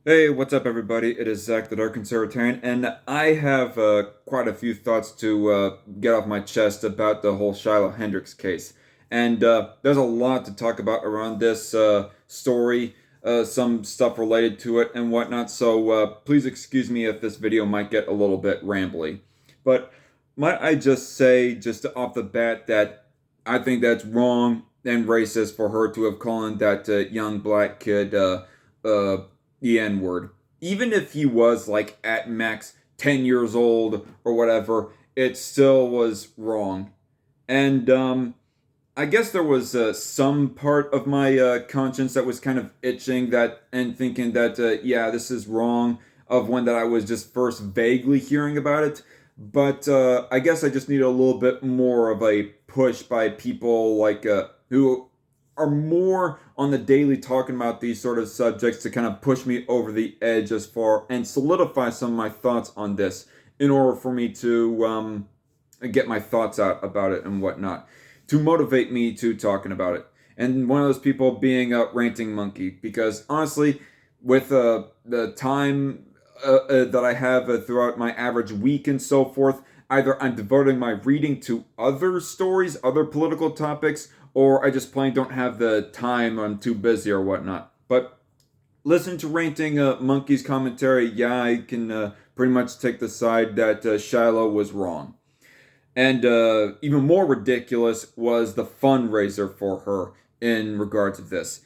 Hey, what's up, everybody? It is Zach, the Dark Conservatarian, and I have quite a few thoughts to get off my chest about the whole Shiloh Hendrix case. And there's a lot to talk about around this story, some stuff related to it and whatnot, so please excuse me if this video might get a little bit rambly. But might I just say, just off the bat, that I think that's wrong and racist for her to have called that young black kid uh, the N word. Even if he was like at max 10 years old or whatever, it still was wrong. And I guess there was some part of my conscience that was kind of itching that and thinking that, yeah, this is wrong, of when that I was just first vaguely hearing about it. But I guess I just need a little bit more of a push by people like who are more on the daily talking about these sort of subjects to kind of push me over the edge as far and solidify some of my thoughts on this in order for me to get my thoughts out about it and whatnot, to motivate me to talking about it. And one of those people being a ranting monkey, because honestly, with the time that I have throughout my average week and so forth, either I'm devoting my reading to other stories, other political topics, or I just plain don't have the time, I'm too busy or whatnot. But listen to Ranting Monkey's commentary, yeah, I can pretty much take the side that Shiloh was wrong. And even more ridiculous was the fundraiser for her in regard to this.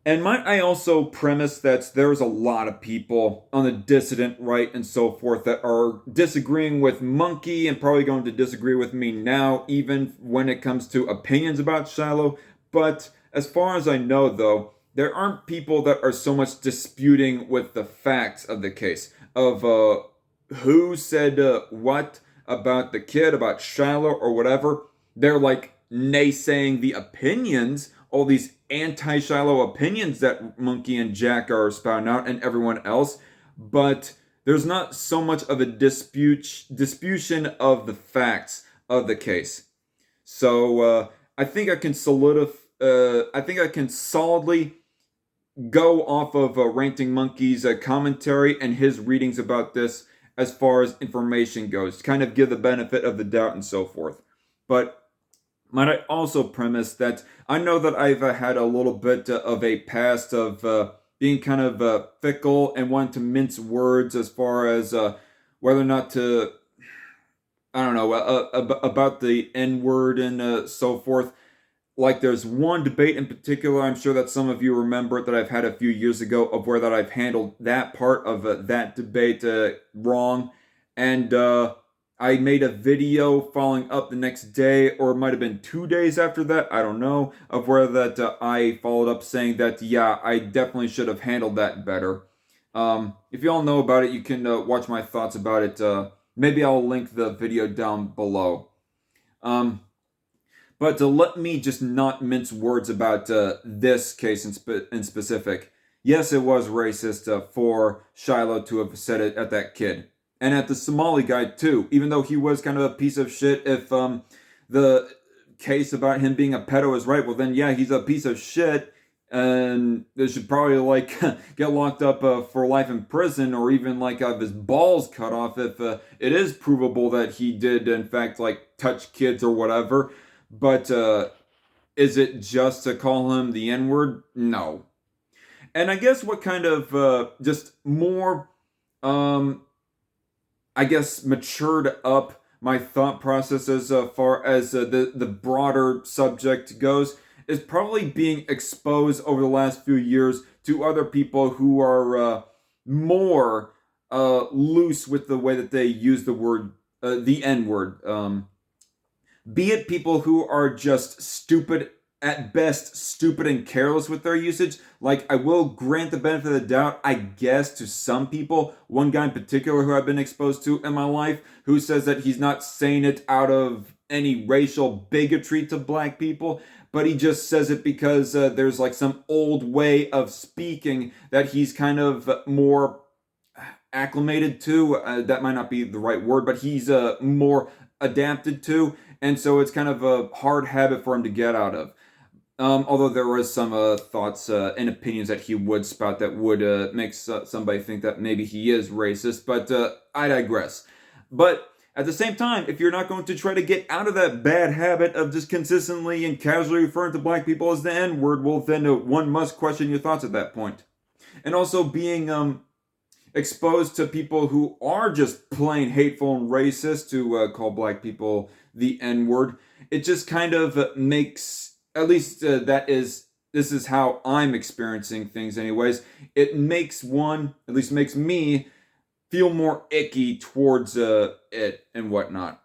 And might I also premise that there's a lot of people on the dissident right and so forth that are disagreeing with Monkey and probably going to disagree with me now, even when it comes to opinions about Shiloh. But as far as I know, though, there aren't people that are so much disputing with the facts of the case, of who said what about the kid, about Shiloh, or whatever. They're like naysaying the opinions, all these anti-Shiloh opinions that Monkey and Jack are spouting out, and everyone else, but there's not so much of a disputation of the facts of the case. So I think I can solidify. I think I can solidly go off of Ranting Monkey's commentary and his readings about this as far as information goes, kind of give the benefit of the doubt and so forth. But might I also premise that I know that I've had a little bit of a past of being kind of fickle and wanting to mince words as far as whether or not to, I don't know, about the N word and so forth. Like there's one debate in particular, I'm sure that some of you remember that I've had a few years ago, of where that I've handled that part of that debate wrong. And I made a video following up the next day, or it might have been 2 days after that, I don't know, of where that I followed up saying that, yeah, I definitely should have handled that better. If you all know about it, you can watch my thoughts about it. Maybe I'll link the video down below. Um, but to let me just not mince words about this case in specific. Yes, it was racist for Shiloh to have said it at that kid. And at the Somali guy, too. Even though he was kind of a piece of shit, if the case about him being a pedo is right, well, then yeah, he's a piece of shit. And they should probably, like, get locked up for life in prison, or even, like, have his balls cut off if it is provable that he did, in fact, like, touch kids or whatever. But is it just to call him the N word? No. And I guess what kind of just more, um, I guess, matured up my thought process as far as the broader subject goes is probably being exposed over the last few years to other people who are more loose with the way that they use the word, the N word. Be it people who are just stupid, at best stupid and careless with their usage. Like, I will grant the benefit of the doubt, I guess, to some people. One guy in particular who I've been exposed to in my life, who says that he's not saying it out of any racial bigotry to black people, but he just says it because there's like some old way of speaking that he's kind of more acclimated to. That might not be the right word, but he's more adapted to, and so it's kind of a hard habit for him to get out of. Although there was some thoughts and opinions that he would spout that would make somebody think that maybe he is racist, but I digress. But at the same time, if you're not going to try to get out of that bad habit of just consistently and casually referring to black people as the N word, well, then one must question your thoughts at that point. And also being exposed to people who are just plain hateful and racist to call black people the N word, it just kind of makes, at least this is how I'm experiencing things, anyways. It makes at least makes me feel more icky towards it and whatnot.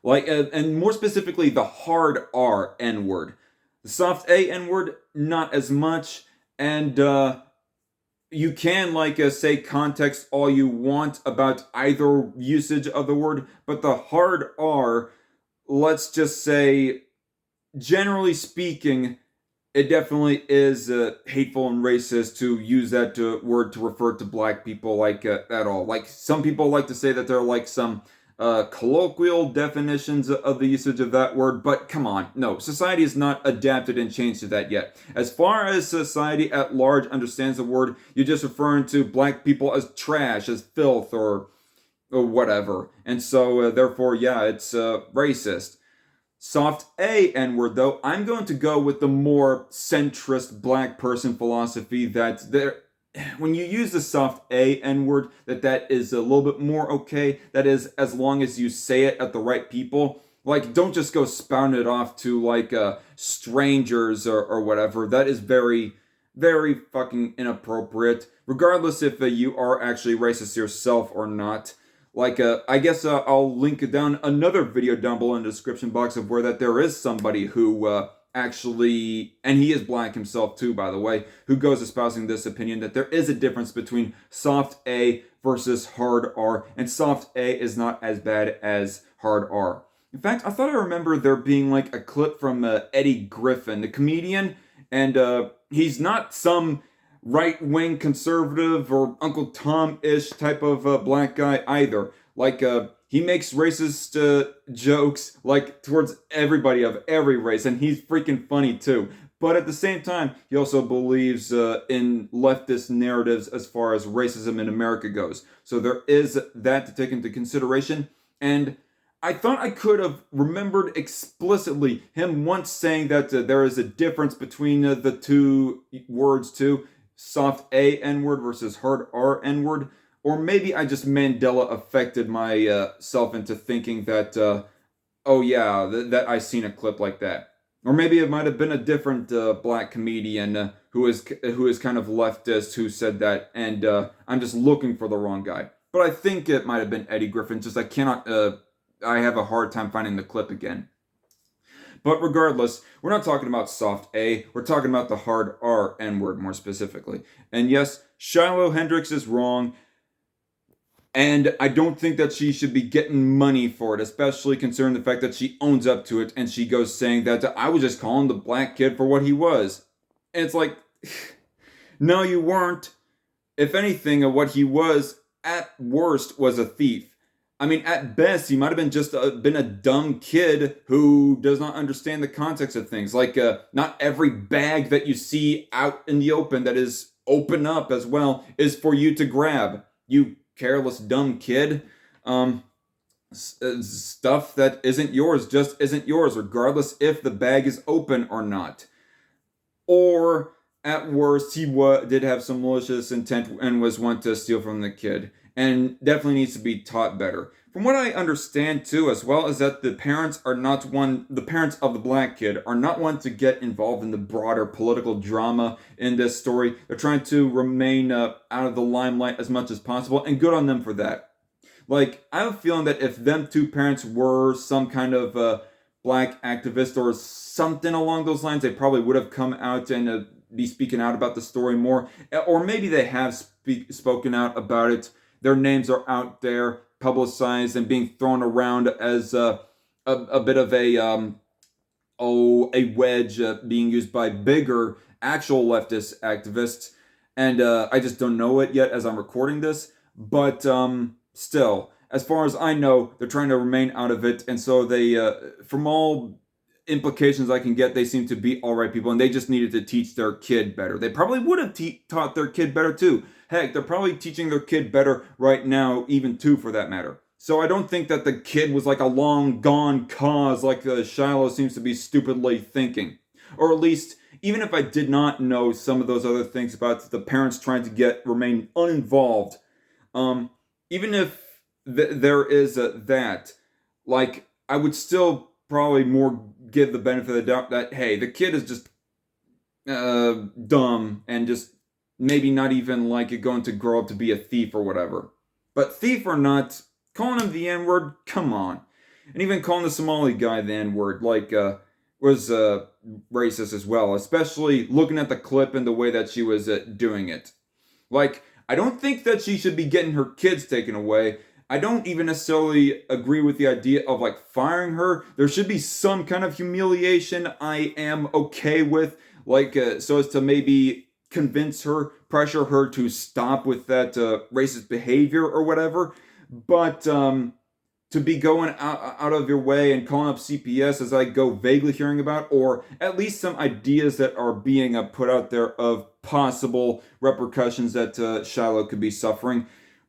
Like, and more specifically, the hard R N word. The soft A N word, not as much. And you can say context all you want about either usage of the word, but the hard R, let's just say, generally speaking, it definitely is hateful and racist to use that word to refer to black people at all. Like, some people like to say that there are like some colloquial definitions of the usage of that word, but come on, no, society has not adapted and changed to that yet. As far as society at large understands the word, you're just referring to black people as trash, as filth, or whatever. And so, therefore, yeah, it's racist. Soft A N word, though, I'm going to go with the more centrist black person philosophy that there, when you use the soft A N word, that is a little bit more okay. That is, as long as you say it at the right people. Like, don't just go spouting it off to strangers or whatever. That is very, very fucking inappropriate. Regardless if you are actually racist yourself or not. I guess I'll link down another video down below in the description box of where that there is somebody who actually, and he is black himself too, by the way, who goes espousing this opinion that there is a difference between soft A versus hard R, and soft A is not as bad as hard R. In fact, I thought I remember there being like a clip from Eddie Griffin, the comedian, and he's not some right-wing conservative or Uncle Tom-ish type of black guy either. He makes racist jokes towards everybody of every race, and he's freaking funny too. But at the same time, he also believes in leftist narratives as far as racism in America goes. So there is that to take into consideration. And I thought I could have remembered explicitly him once saying that there is a difference between the two words too, soft A N word versus hard R N word. Or maybe I just Mandela affected myself into thinking that, oh yeah, that I seen a clip like that. Or maybe it might have been a different black comedian who is kind of leftist who said that, and I'm just looking for the wrong guy. But I think it might have been Eddie Griffin. Just I cannot. I have a hard time finding the clip again. But regardless, we're not talking about soft A. We're talking about the hard R N word more specifically. And yes, Shiloh Hendrix is wrong. And I don't think that she should be getting money for it, especially considering the fact that she owns up to it and she goes saying that I was just calling the black kid for what he was. And it's like, no, you weren't. If anything, what he was, at worst, was a thief. I mean, at best, he might have been just been a dumb kid who does not understand the context of things. Not every bag that you see out in the open that is open up as well is for you to grab. You careless dumb kid. Stuff that isn't yours just isn't yours, regardless if the bag is open or not. Or at worst, he did have some malicious intent and was one to steal from the kid, and definitely needs to be taught better. From what I understand too, as well, is that the parents of the black kid are not one to get involved in the broader political drama in this story. They're trying to remain out of the limelight as much as possible, and good on them for that. I have a feeling that if them two parents were some kind of black activist or something along those lines, they probably would have come out and be speaking out about the story more. Or maybe they have spoken out about it. Their names are out there, publicized, and being thrown around as a bit of a wedge being used by bigger actual leftist activists. And I just don't know it yet as I'm recording this. But still, as far as I know, they're trying to remain out of it. And so they, from all implications I can get, they seem to be all right people, and they just needed to teach their kid better. They probably would have taught their kid better too. Heck, they're probably teaching their kid better right now, even too, for that matter. So I don't think that the kid was like a long gone cause, like Shiloh seems to be stupidly thinking. Or at least, even if I did not know some of those other things about the parents trying to remain uninvolved, um, even if there is that, like, I would still probably more give the benefit of the doubt that, hey, the kid is just dumb and just maybe not even like going to grow up to be a thief or whatever. But thief or not, calling him the N word, come on. And even calling the Somali guy the N word, like, was racist as well, especially looking at the clip and the way that she was doing it. Like, I don't think that she should be getting her kids taken away. I don't even necessarily agree with the idea of like firing her. There should be some kind of humiliation I am okay with, like, so as to maybe convince her, pressure her to stop with that racist behavior or whatever. But to be going out of your way and calling up CPS, as I go vaguely hearing about, or at least some ideas that are being put out there of possible repercussions that Shiloh could be suffering,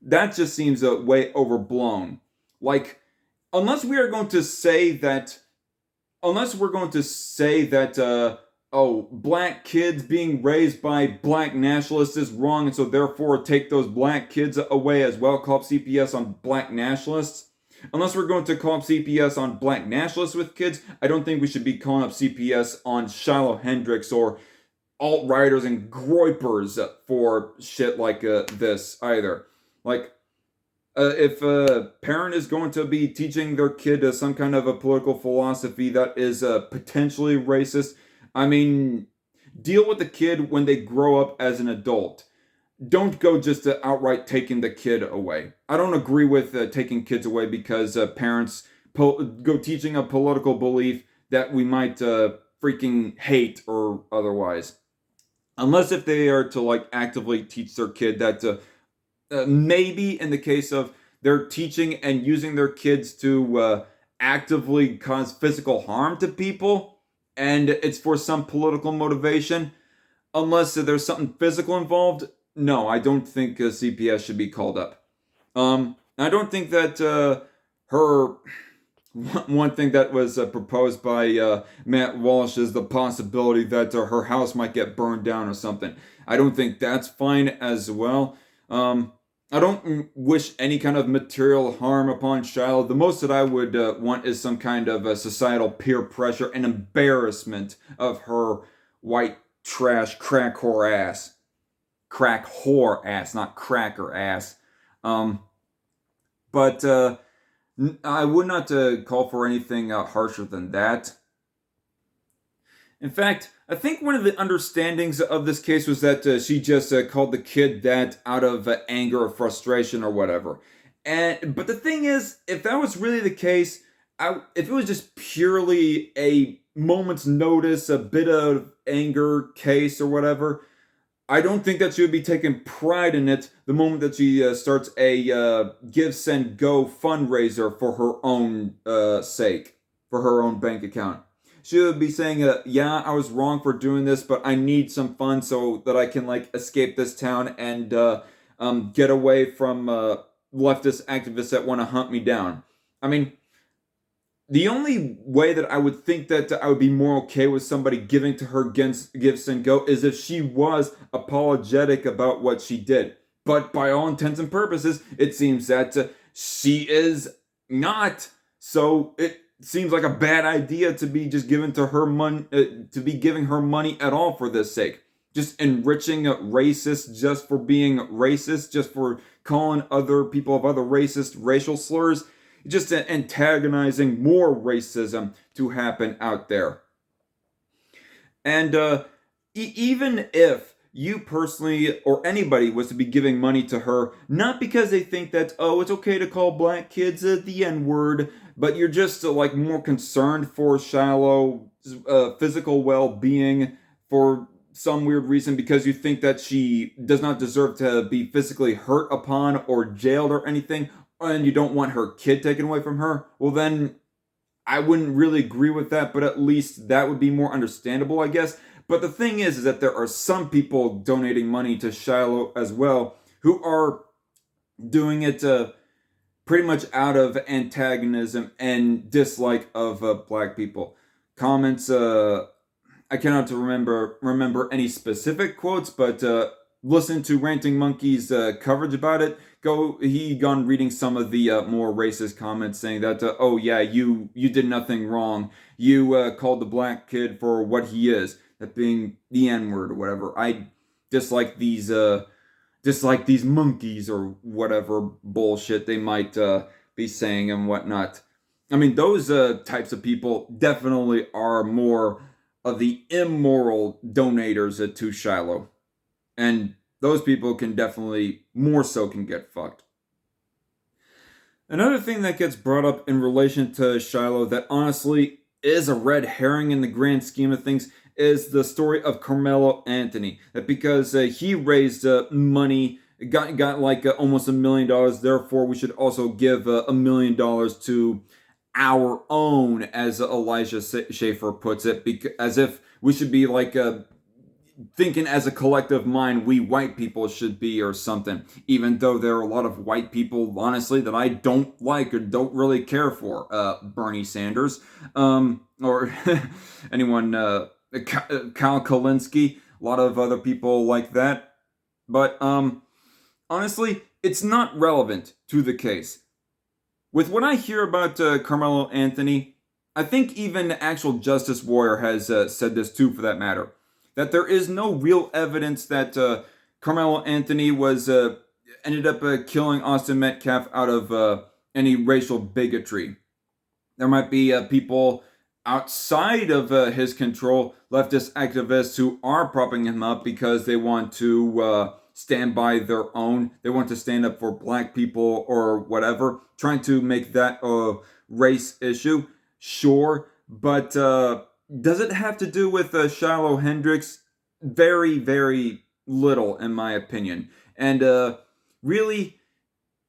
that just seems way overblown. Like, unless we are going to say that, unless we're going to say that, oh, black kids being raised by black nationalists is wrong, and so therefore take those black kids away as well, call up CPS on black nationalists. Unless we're going to call up CPS on black nationalists with kids, I don't think we should be calling up CPS on Shiloh Hendrix or alt-righters and groypers for shit like this either. Like, if a parent is going to be teaching their kid some kind of a political philosophy that is potentially racist, I mean, deal with the kid when they grow up as an adult. Don't go just outright taking the kid away. I don't agree with taking kids away because parents go teaching a political belief that we might freaking hate or otherwise. Unless if they are to like actively teach their kid that maybe in the case of they're teaching and using their kids to actively cause physical harm to people and it's for some political motivation, unless there's something physical involved, no, I don't think CPS should be called up. I don't think that her one thing that was proposed by Matt Walsh is the possibility that her house might get burned down or something. I don't think that's fine as well. I don't wish any kind of material harm upon Shiloh. The most that I would want is some kind of societal peer pressure and embarrassment of her white trash crack whore ass. Crack whore ass, not cracker ass. But I would not call for anything harsher than that. In fact, I think one of the understandings of this case was that she just called the kid that out of anger or frustration or whatever. But the thing is, if that was really the case, if it was just purely a moment's notice, a bit of anger case or whatever, I don't think that she would be taking pride in it the moment that she starts a Give, Send, Go fundraiser for her own sake, for her own bank account. She would be saying, yeah, I was wrong for doing this, but I need some funds so that I can, like, escape this town and get away from leftist activists that want to hunt me down. I mean, the only way that I would think that I would be more okay with somebody giving to her Give, Send, Go is if she was apologetic about what she did. But by all intents and purposes, it seems that she is not. So it seems like a bad idea to be just giving to her money, to be giving her money at all for this sake. Just enriching racists just for being racist, just for calling other people of other racist racial slurs, just antagonizing more racism to happen out there. And even if you personally or anybody was to be giving money to her, not because they think that, oh, it's okay to call black kids the N-word, but you're just like more concerned for Shiloh's physical well-being for some weird reason because you think that she does not deserve to be physically hurt upon or jailed or anything, and you don't want her kid taken away from her, well then, I wouldn't really agree with that, but at least that would be more understandable, I guess. But the thing is that there are some people donating money to Shiloh as well who are doing it pretty much out of antagonism and dislike of black people. Comments. I cannot remember any specific quotes, but listen to Ranting Monkey's coverage about it. He gone reading some of the more racist comments saying that oh yeah, you did nothing wrong. You called the black kid for what he is, that being the N word or whatever. I dislike these monkeys or whatever bullshit they might be saying and whatnot. I mean, those types of people definitely are more of the immoral donators to Shiloh. And those people can definitely, more so, can get fucked. Another thing that gets brought up in relation to Shiloh that honestly is a red herring in the grand scheme of things is the story of Carmelo Anthony. That because he raised money, got like almost $1 million, therefore we should also give $1 million to our own, as Elijah Schaefer puts it, as if we should be like thinking as a collective mind we white people should be or something, even though there are a lot of white people honestly that I don't like or don't really care for. Bernie Sanders, or anyone, Kyle Kalinske, a lot of other people like that. But honestly, it's not relevant to the case. With what I hear about Carmelo Anthony, I think even the actual Justice Warrior has said this too, for that matter, that there is no real evidence that Carmelo Anthony was ended up killing Austin Metcalf out of any racial bigotry. There might be people outside of his control, leftist activists who are propping him up because they want to stand by their own. They want to stand up for black people or whatever, trying to make that a race issue. Sure, but does it have to do with Shiloh Hendrix? Very, very little, in my opinion. And really,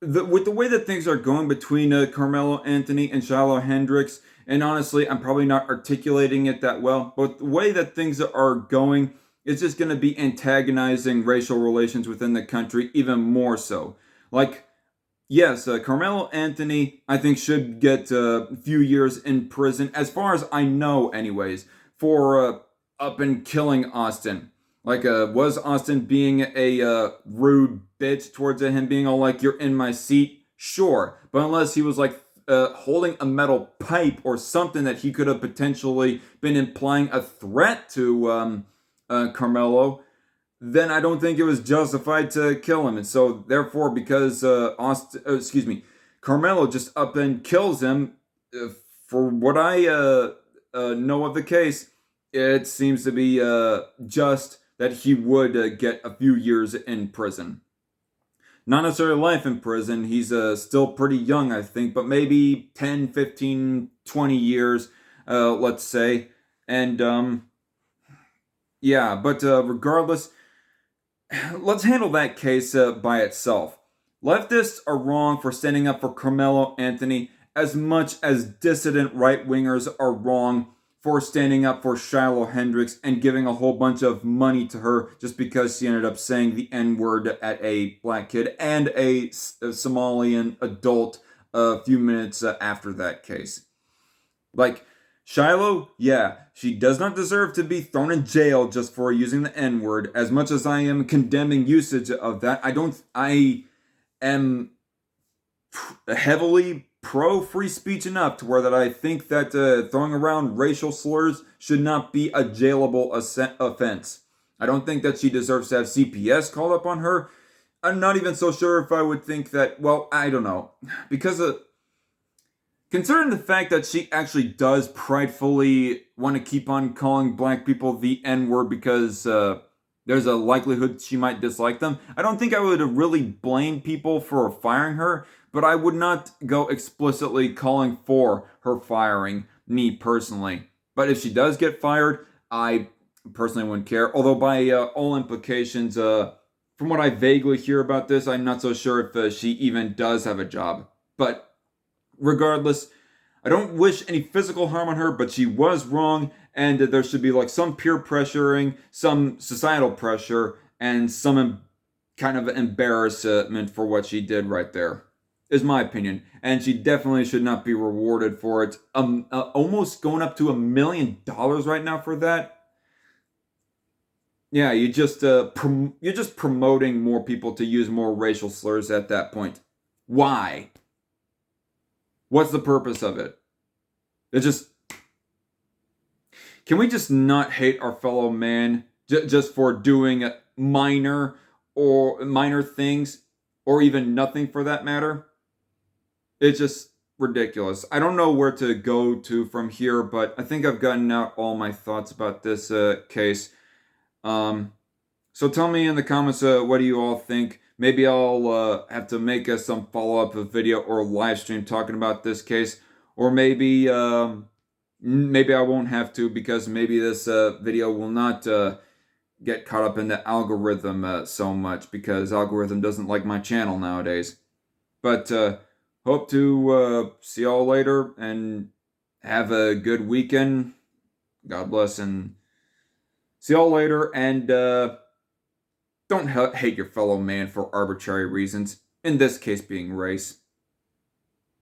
with the way that things are going between Carmelo Anthony and Shiloh Hendrix, and honestly, I'm probably not articulating it that well, but the way that things are going, it's just going to be antagonizing racial relations within the country even more so. Like, yes, Carmelo Anthony, I think, should get a few years in prison, as far as I know, anyways, for up and killing Austin. Like, was Austin being a rude bitch towards him, being all like, "You're in my seat"? Sure, but unless he was like holding a metal pipe or something that he could have potentially been implying a threat to Carmelo, then I don't think it was justified to kill him. And so, therefore, because Carmelo just up and kills him, for what I know of the case, it seems to be just that he would get a few years in prison. Not necessarily life in prison. He's still pretty young, I think, but maybe 10, 15, 20 years, let's say. And yeah, but regardless, let's handle that case by itself. Leftists are wrong for standing up for Carmelo Anthony as much as dissident right-wingers are wrong for standing up for Shiloh Hendrix and giving a whole bunch of money to her just because she ended up saying the N-word at a black kid and a Somalian adult a few minutes after that case. Like, Shiloh, yeah, she does not deserve to be thrown in jail just for using the N-word. As much as I am condemning usage of that, I am heavily pro free speech enough to where that I think that throwing around racial slurs should not be a jailable offense. I don't think that she deserves to have CPS called up on her. I'm not even so sure if I would think that, well, I don't know. Because considering the fact that she actually does pridefully want to keep on calling black people the N-word because there's a likelihood she might dislike them, I don't think I would really blame people for firing her, but I would not go explicitly calling for her firing, me personally. But if she does get fired, I personally wouldn't care. Although by all implications, from what I vaguely hear about this, I'm not so sure if she even does have a job. But regardless, I don't wish any physical harm on her, but she was wrong, and there should be like some peer pressuring, some societal pressure, and some kind of embarrassment for what she did right there. Is my opinion, and she definitely should not be rewarded for it. Almost going up to $1 million right now for that. Yeah, you're just promoting more people to use more racial slurs at that point. Why? What's the purpose of it? It's just, can we just not hate our fellow man just for doing minor things, or even nothing for that matter? It's just ridiculous. I don't know where to go to from here, but I think I've gotten out all my thoughts about this case. Um, so tell me in the comments, what do you all think? Maybe I'll have to make some follow-up video or live stream talking about this case, or maybe I won't have to, because maybe this video will not get caught up in the algorithm so much, because algorithm doesn't like my channel nowadays. But hope to see y'all later, and have a good weekend. God bless, and see y'all later. And don't hate your fellow man for arbitrary reasons, in this case being race.